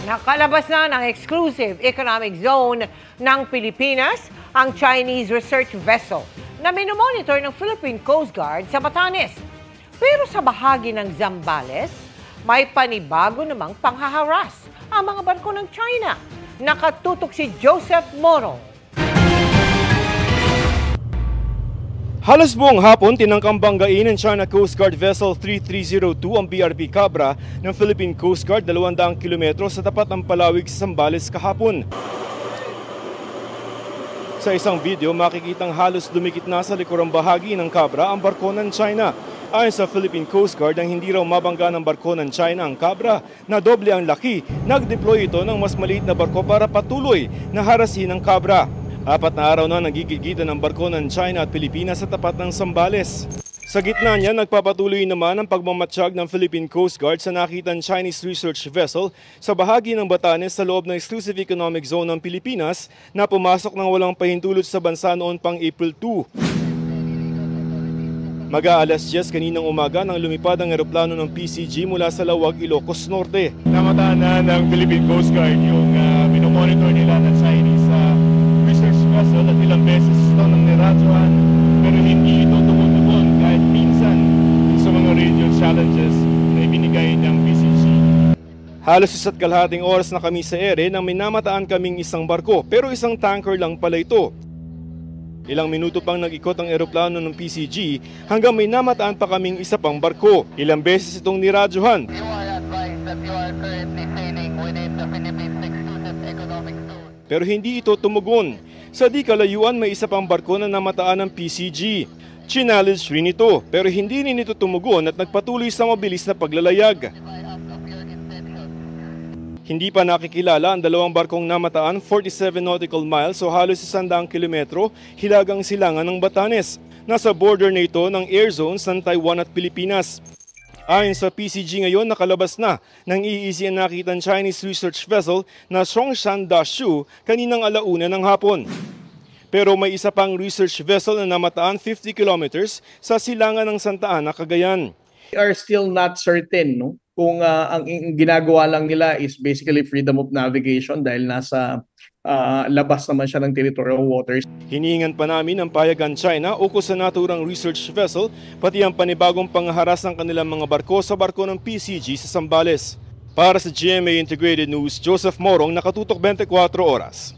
Nakalabas na ng exclusive economic zone ng Pilipinas ang Chinese research vessel na minomonitor ng Philippine Coast Guard sa Batanes. Pero sa bahagi ng Zambales, may panibago namang panghaharas ang mga barko ng China. Nakatutok si Joseph Morong. Halos buong hapon, tinangkang banggain ng China Coast Guard Vessel 3302 ang BRP Cabra ng Philippine Coast Guard 200 kilometro sa tapat ng Palawig sa Zambales kahapon. Sa isang video, makikitang halos dumikit na sa likurang bahagi ng Cabra ang barko ng China. Ayon sa Philippine Coast Guard, ang hindi raw mabangga ng barko ng China ang Cabra na doble ang laki, nag-deploy ito ng mas maliit na barko para patuloy na harasin ang Cabra. 4 na araw na nagigigitan ng barko ng China at Pilipinas sa tapat ng Zambales. Sa gitna niya, nagpapatuloy naman ang pagmamatsyag ng Philippine Coast Guard sa nakitang Chinese research vessel sa bahagi ng Batanes sa loob ng Exclusive Economic Zone ng Pilipinas na pumasok ng walang pahintulot sa bansa noon pang April 2. Mag-aalas 10 kaninang umaga nang lumipad ang eroplano ng PCG mula sa Lawag, Ilocos Norte. Namataan na ng Philippine Coast Guard yung minomonitor nila ng Chinese research vessel at ilang beses ito nang niradyohan pero hindi ito tumutugon kahit minsan sa mga radio challenges na ibinigay ng PCG. Halos 1.5 oras na kami sa ere nang minamataan kaming isang barko pero isang tanker lang pala ito. Ilang minuto pang nag-ikot ang eroplano ng PCG hanggang may namataan pa kaming isa pang barko. Ilang beses itong niradyohan. You are advised that you are currently sailing within the Philippines Exclusive Economic Zone. Pero hindi ito tumugon. Sa di kalayuan may isa pang barko na namataan ng PCG. Challenge rin ito pero hindi rin ito tumugon at nagpatuloy sa mabilis na paglalayag. Hindi pa nakikilala ang dalawang barkong namataan 47 nautical miles o halos 100 kilometro hilagang silangan ng Batanes. Nasa border na ito ng air zones ng Taiwan at Pilipinas. Ayon sa PCG ngayon, nakalabas na ng EEZ ang nakitang Chinese research vessel na Songshan Dashu kaninang alauna ng hapon. Pero may isa pang research vessel na namataan 50 kilometers sa silangan ng Santa Ana, Cagayan. We are still not certain kung ang ginagawa lang nila is basically freedom of navigation dahil nasa labas naman siya ng territorial waters. Hinihingan pa namin ang payagan China ukol sa naturang research vessel pati ang panibagong pangharas ng kanilang mga barko sa barko ng PCG sa Zambales. Para sa GMA Integrated News, Joseph Morong, nakatutok 24 oras.